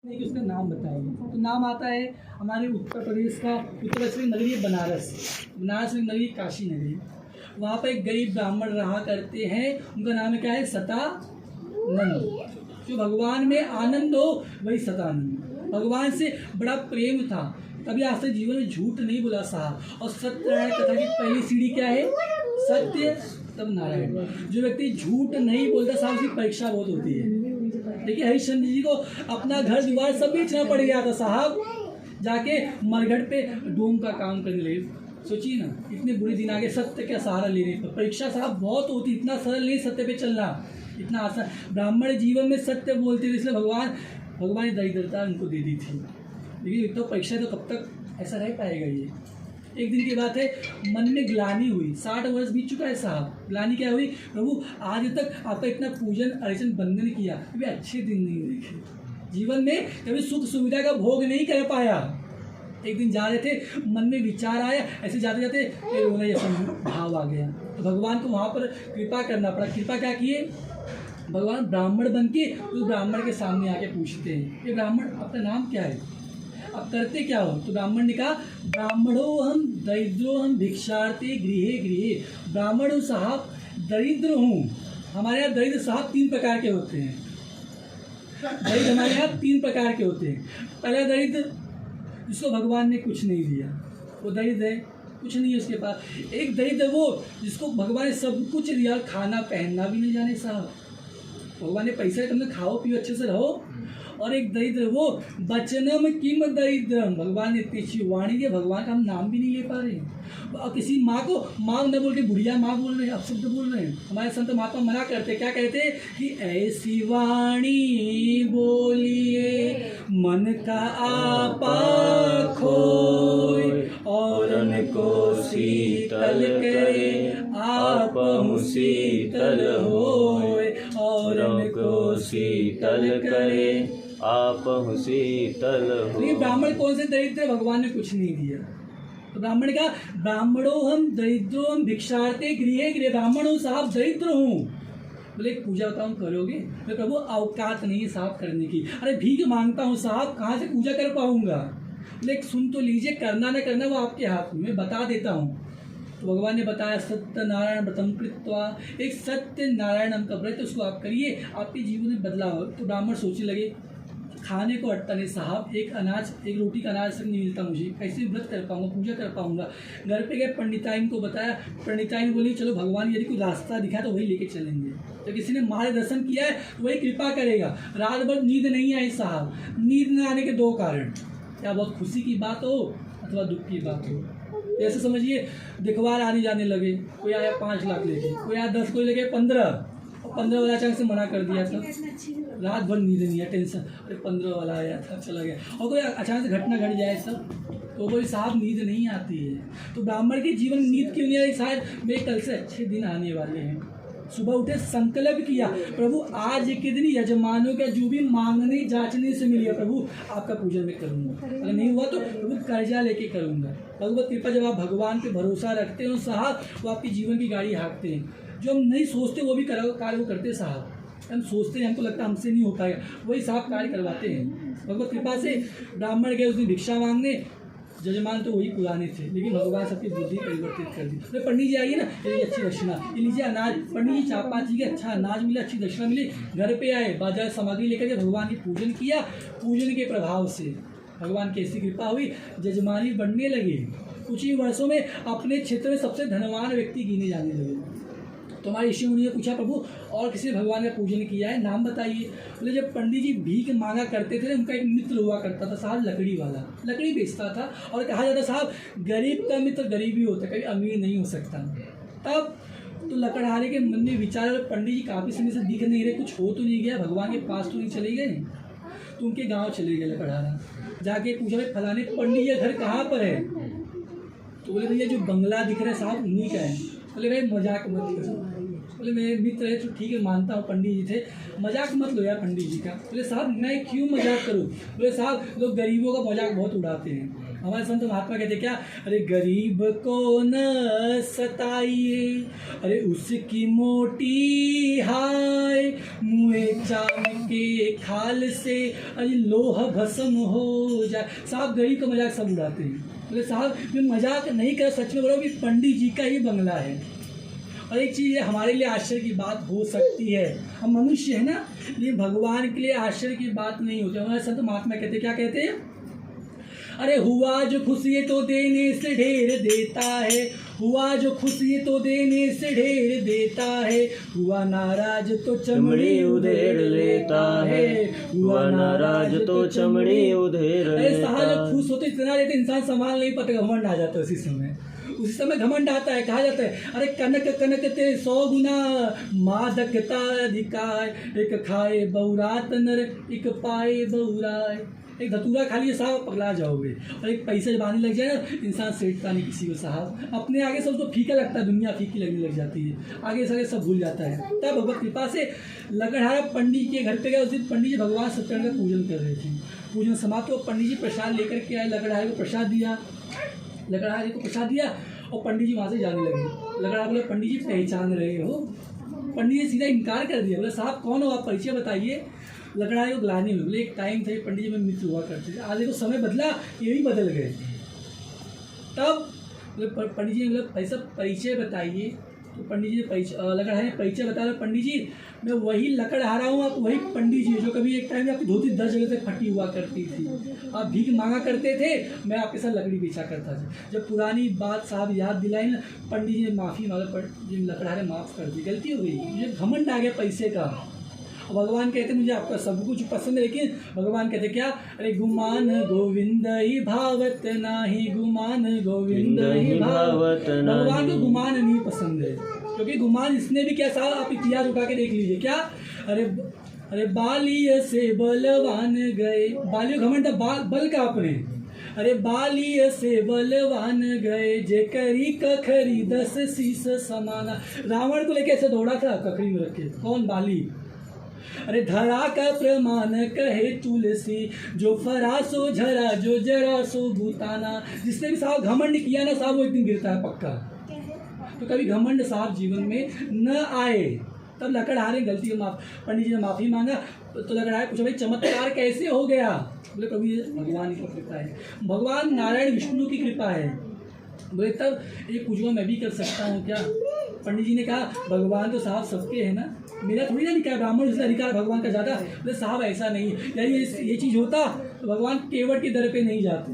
कि उसका नाम बताइए। तो नाम आता है हमारे उत्तर प्रदेश का उत्तरेश्वरी नगरी है बनारस। बनारस में नगरी काशी नगरी। वहाँ पर एक गरीब ब्राह्मण रहा करते हैं, उनका नाम है क्या है, सतानंद। जो भगवान में आनंद हो वही सतानंद। भगवान से बड़ा प्रेम था, कभी आज तक जीवन में झूठ नहीं बोला साहब। और सत्यनारायण कथा की पहली सीढ़ी क्या है, सत्य तब नारायण। जो व्यक्ति झूठ नहीं बोलता साहब, उसकी परीक्षा बहुत होती है। देखिए हरिश्चंद्र जी को अपना घर द्वार सब बेचना पड़ गया था साहब, जाके मरघट पे डोम का काम करने लगे। सोचिए ना, इतने बुरे दिन आगे सत्य का सहारा लेने पर। परीक्षा साहब बहुत होती, इतना सरल नहीं सत्य पे चलना, इतना आसान। ब्राह्मण जीवन में सत्य बोलते थे, इसलिए भगवान ने दरिद्रता उनको दे दी थी। लेकिन तो परीक्षा तो कब तक ऐसा रह पाएगा। ये एक दिन की बात है, मन में ग्लानि हुई। 60 वर्ष बीत चुका है साहब। ग्लानि क्या हुई, प्रभु आज तक आपका इतना पूजन अर्चन बंदन किया, कभी अच्छे दिन नहीं देखे, जीवन में कभी सुख सुविधा का भोग नहीं कर पाया। एक दिन जा रहे थे, मन में विचार आया, ऐसे जाते जाते रोना जैसा भाव आ गया। तो भगवान को वहाँ पर कृपा करना पड़ा। कृपा क्या किए, भगवान ब्राह्मण बन के उस ब्राह्मण के सामने आके पूछते हैं, ये ब्राह्मण आपका नाम क्या है, अब करते क्या हो। तो ब्राह्मण ने कहा, ब्राह्मणो हम दरिद्रो हम भिक्षार्थे गृहे गृहे। ब्राह्मण हूँ साहब, दरिद्र हूँ। हमारे यहाँ दरिद्र साहब 3 प्रकार के होते हैं। दरिद्र हमारे यहाँ 3 प्रकार के होते हैं। पहला दरिद्र जिसको भगवान ने कुछ नहीं दिया, वो दरिद्र है, कुछ नहीं है उसके पास। एक दरिद्र वो जिसको भगवान ने सब कुछ दिया, खाना पहनना भी नहीं जाने साहब। भगवान ने पैसा तुमने खाओ पियो अच्छे से रहो। और एक दरिद्र वो बचनम किम दरिद्रम, भगवान ने इतनी अच्छी वाणी दी, भगवान का हम नाम भी नहीं ले पा रहे हैं। और किसी माँ को माँ न बोल के बुढ़िया माँ बोल रहे हैं, अपशब्द बोल रहे हैं। हमारे संत महात्मा मना करते, क्या कहते हैं कि ऐसी वाणी बोलिए मन का आपा खोए, और उनको शीतल करे आप शीतल होए, और उनको शीतल करे आप शीतल हो। लेकिन ब्राह्मण कौन से दरिद्र, भगवान ने कुछ नहीं दिया। तो ब्राह्मण का, ब्राह्मणो हम दरिद्रो हम भिक्षार्थे गृहे गृहे। ब्राह्मण हूँ साहब, दरिद्र हूँ। बोले एक पूजा बताऊँ करोगे। तो प्रभु औकात नहीं साहब करने की। अरे भीख मांगता हूँ साहब, कहाँ से पूजा कर पाऊंगा। लेकिन सुन तो लीजिए, करना ना करना वो आपके हाथ में, मैं बता देता हूँ। तो भगवान ने बताया, सत्य नारायण व्रतम कृत्वा, एक सत्य नारायण नाम का व्रत, उसको आप करिए, आपके जीवन में बदलाव हो। तो ब्राह्मण सोचने लगे, खाने को अटता नहीं साहब, एक रोटी का अनाज तक नहीं मिलता मुझे, कैसे व्रत कर पाऊंगा, पूजा कर पाऊंगा। घर पे गए, पंडिताइन को बताया, पंडिताइन बोली चलो भगवान यदि कोई रास्ता दिखा तो वही लेके चलेंगे। तो किसी ने मार्गदर्शन किया है वही कृपा करेगा। रात भर नींद नहीं आई साहब। नींद न आने के 2 कारण, या बहुत खुशी की बात हो अथवा दुख की बात हो। ऐसे समझिए, दिखवार आने जाने लगे, कोई आया 5 लाख लेके, कोई आया 10, कोई लेके 15 वाला अचानक से मना कर दिया था। रात भर नींद नहीं है, टेंशन, अरे 15 वाला आया था चला गया। और कोई अचानक से घटना घट जाए सब, तो कोई साहब नींद नहीं आती है। तो ब्राह्मण के जीवन में नींद क्यों नहीं आई, शायद मेरे कल से अच्छे दिन आने वाले हैं। सुबह उठे, संकल्प किया, प्रभु आज के दिन यजमानों का जो भी मांगने जांचने से मिली है प्रभु आपका पूजन मैं करूँगा। अगर नहीं हुआ तो प्रभु कर्जा लेके करूँगा। भगवत कृपा, जब आप भगवान पे भरोसा रखते हो साहब, वो आपकी जीवन की गाड़ी हाँकते हैं। जो हम नहीं सोचते वो भी कार्य वो करते साहब। हम सोचते हैं, हमको लगता है हमसे नहीं हो पाएगा, वही साहब कार्य करवाते हैं। भगवत कृपा से ब्राह्मण गए उस दिन भिक्षा मांगने, जजमान तो वही पुराने थे, लेकिन भगवान सबकी बुद्धि परिवर्तित कर दी। तो पंडित जी आइए ना, ये अच्छी दक्षिणा, ये लीजिए अनाज। पंडित जी 4-5 जी के अच्छा अनाज मिला, अच्छी दक्षिणा मिली। घर पे आए, बाजार सामग्री लेकर के भगवान की पूजन किया। पूजन के प्रभाव से भगवान की ऐसी कृपा हुई, जजमानी बढ़ने लगे। कुछ ही वर्षों में अपने क्षेत्र में सबसे धनवान व्यक्ति गिने जाने लगे। तो हमारे ऋषि मुनि ने पूछा, प्रभु और किसी भगवान का पूजन किया है, नाम बताइए। बोले जब पंडित जी भीख मांगा करते थे, उनका एक मित्र हुआ करता था साहब, लकड़ी वाला, लकड़ी बेचता था। और कहा जाता साहब, गरीब का मित्र गरीब ही होता है, कभी अमीर नहीं हो सकता। तब तो लकड़हारे के मन में विचार, पंडित जी काफ़ी समय से दिख नहीं रहे, कुछ हो तो नहीं गया, भगवान के पास तो नहीं चले गए। तो उनके गाँव चले गए लकड़हारा, जाके पूछा भाई फलाने पंडित जी घर कहाँ पर है। तो बोले भैया जो बंगला दिख रहा है साहब उन्हीं का है। बोले भाई मजाक मत करो। बोले मेरे मित्र है तो ठीक है मानता हूँ, पंडित जी थे, मजाक मत लो यार पंडित जी का। बोले साहब मैं क्यों मजाक करूँ। बोले साहब लोग गरीबों का मजाक बहुत उड़ाते हैं। हमारे संत महात्मा कहते क्या, अरे गरीब को न सताइए, अरे उसकी मोटी हाय, मुँहे चाम के खाल से अरे लोह भस्म हो जाए। साहब गरीब का मजाक सब उड़ाते हैं, बोले साहब मैं मजाक नहीं कर, सच में बोलो कि पंडित जी का ही बंगला है। और एक चीज़ हमारे लिए आश्चर्य की बात हो सकती है, हम मनुष्य है ना, ये भगवान के लिए आश्चर्य की बात नहीं होती। हमारे संत महात्मा कहते क्या कहते हैं, अरे हुआ जो खुशी तो देने से ढेर देता है, हुआ जो खुशी तो देने से ढेर देता है, हुआ नाराज तो चमड़ी उधेड़ लेता है, हुआ नाराज तो चमड़ी उधेड़ लेता है। जब खुश होते इतना देते इंसान संभाल नहीं पाते, घमंड आ जाता है उसी समय घमंड आता है। कहा जाता है अरे कनक कनक ते 100 गुना मादकता अधिकार, एक खाए बहुरात नर एक पाए बहुराय। एक धतूरा खा लिए साहब पगला जाओगे, और एक पैसे जब आने लग जाए ना इंसान सेठता नहीं किसी को साहब, अपने आगे सब तो फीका लगता है, दुनिया फीकी लगने लग जाती है, आगे सारे सब भूल जाता है। तब भगवत कृपा से लकड़हारा पंडित के घर पे गए, उस दिन पंडित जी भगवान सत्यनारायण का पूजन कर रहे थे। पूजन समाप्त हो, पंडित जी प्रसाद लेकर के आए, लकड़हारे को प्रसाद दिया, लकड़हारे को प्रसाद दिया और पंडित जी वहाँ से जाने लगे। लकड़हारा बोले पंडित जी पहचान रहे हो? पंडित जी सीधा इनकार कर दिया, बोले साहब कौन हो आप, परिचय बताइए। लकड़हारे को बुलाने में बोले एक टाइम था पंडित जी में मित्र हुआ करते थे, आगे तो समय बदला, ये भी बदल गए। तब पंडित जी ने बोला पैसा परिचय बताइए, तो पंडित जी ने लकड़हारे ने परिचय बताया, पंडित जी मैं वही लकड़हारा हूँ, आप वही पंडित जी जो कभी एक टाइम में आपकी धोती 10 जगह से फटी हुआ करती थी, आप भीख मांगा करते थे, मैं आपके साथ लकड़ी बेचा करता था। जब पुरानी बात साहब याद दिलाई ना, पंडित जी ने माफ़ी मांगा, लकड़हारे माफ़ कर दी, गलती हो गई, मुझे घमंड आ गया पैसे का। भगवान कहते मुझे आपका सब कुछ पसंद है, लेकिन भगवान कहते क्या, अरे गुमान गोविंद ही भावत नाही, गुमान गोविंद ही भावत नाही। भगवान को गुमान नहीं पसंद है, क्योंकि गुमान इसने भी क्या साहब, आप इतिहास उठा के देख लीजिए क्या, अरे बाली से बलवान गए, बाली घमंड बल का अपने, अरे बाली से बलवान गए, जे करी कखरी 10 शीश समाना। रावण को लेके ऐसे दौड़ा था कखरी में रखे, कौन, बाली। अरे धरा का प्रमाण कहे तुलसी, जो फरा सो झरा, जो जरा सो भूताना। जिसने भी साहब घमंड किया ना साहब, वो एक दिन गिरता है पक्का। तो कभी घमंड साहब जीवन में न आए। तब लकड़हारे गलती को पंडित जी ने माफ़ी मांगा, तो लकड़हारे पूछा भाई चमत्कार कैसे हो गया? बोले प्रभु ये भगवान की कृपा है, भगवान नारायण विष्णु की कृपा है। बोले तब ये पूछूंगा मैं भी कर सकता हूँ क्या? पंडित जी ने कहा भगवान तो साहब सबके है ना, मेरा थोड़ी ना निकाय, ब्राह्मण जिसका अधिकार भगवान का ज़्यादा। बोले साहब ऐसा नहीं, यानी ये चीज़ होता तो भगवान केवट के दर पे नहीं जाते।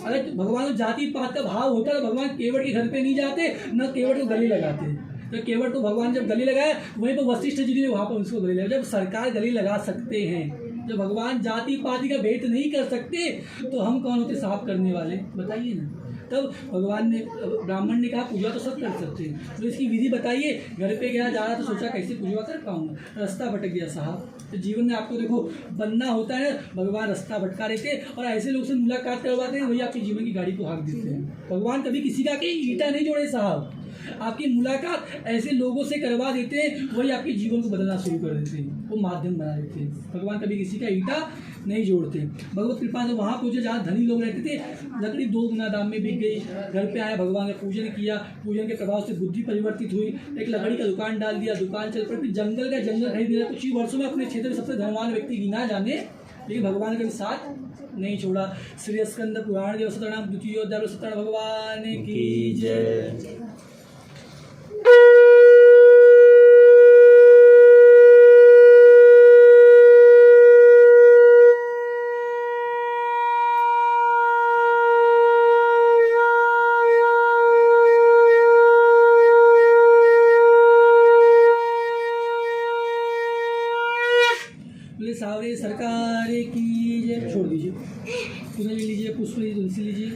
अगर भगवान जाति पात का भाव होता तो भगवान केवट के घर पे नहीं जाते, न केवट को गले लगाते। तो केवट को भगवान जब गले लगाए वहीं पर वशिष्ठ जी ने वहाँ पर उसको गले लगाया। जब सरकार गले लगा सकते हैं, जब भगवान जाति पाति का भेद नहीं कर सकते, तो हम कौन होते साफ करने वाले, बताइए ना। तब भगवान ने, ब्राह्मण ने कहा पूजा तो सब कर सकते हैं, तो इसकी विधि बताइए। घर पे गया, जा रहा तो सोचा कैसे पूजा कर पाऊंगा, रास्ता भटक गया साहब। तो जीवन में आपको देखो बनना होता है, भगवान रास्ता भटका देते और ऐसे लोग से मुलाकात करवाते हैं, वही आपके जीवन की गाड़ी को हाँक देते हैं। भगवान कभी किसी का ईंटा नहीं जोड़े साहब, आपकी मुलाकात ऐसे लोगों से करवा देते हैं, वही आपके जीवन को बदलना शुरू कर देते हैं, वो माध्यम बना देते हैं। भगवान कभी किसी का ईंटा नहीं जोड़ते। भगवत कृपा से वहाँ पहुँचे जहाँ धनी लोग रहते थे, लकड़ी 2 गुना दाम में बिक गई। घर पे आया, भगवान का पूजन किया, पूजन के प्रभाव से बुद्धि परिवर्तित हुई, एक लकड़ी का दुकान डाल दिया, दुकान चल पड़ी, फिर जंगल खरीद लिया। कुछ ही वर्षों में अपने क्षेत्र में सबसे धनवान व्यक्ति गिना जाने, लेकिन भगवान का भी साथ नहीं छोड़ा। श्री स्कंद पुराण देव सतनाम द्वितीय सत्यनारायण भगवान की जय। सावरे सरकार की जय। छोड़ दीजिए, पुनः ले लीजिए, पुष्प लीजिए, तुलसी लीजिए।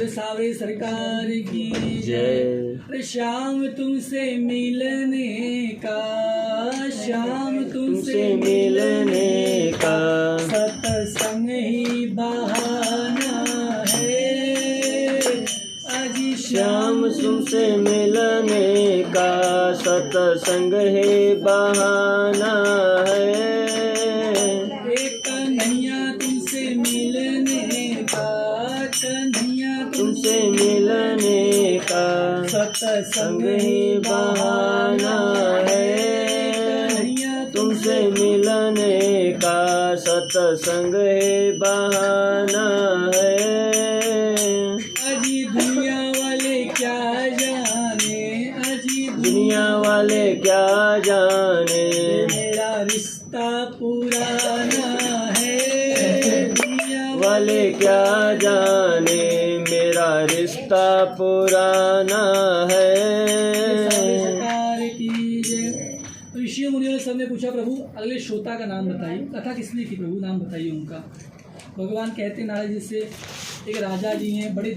सावरे सरकार की जय। श्याम तुमसे मिलने का, श्याम तुमसे तुमसे मिलने का सत्संग ही बहाना है। अजी श्याम तुमसे मिलने का सत्संग है बहाना है। एक कन्हैया तुमसे मिलने का, कन्हैया तुमसे मिलने का सत्संग संग ही बहाना है। कन्हैया तुमसे मिलने का सत्संग है बहाना है। अजी दुनिया वाले क्या जाने, अजी दुनिया वाले क्या जाने मेरा रिश्ता पुराना है। दुनिया वाले क्या जाने मेरा रिश्ता पुराना है। सरकार की जय। ऋषियों मुनियों ने सबने पूछा प्रभु अगले श्रोता का नाम बताइए, कथा किसने की प्रभु, नाम बताइए उनका। भगवान कहते नारद जी से, एक राजा जी हैं, बड़े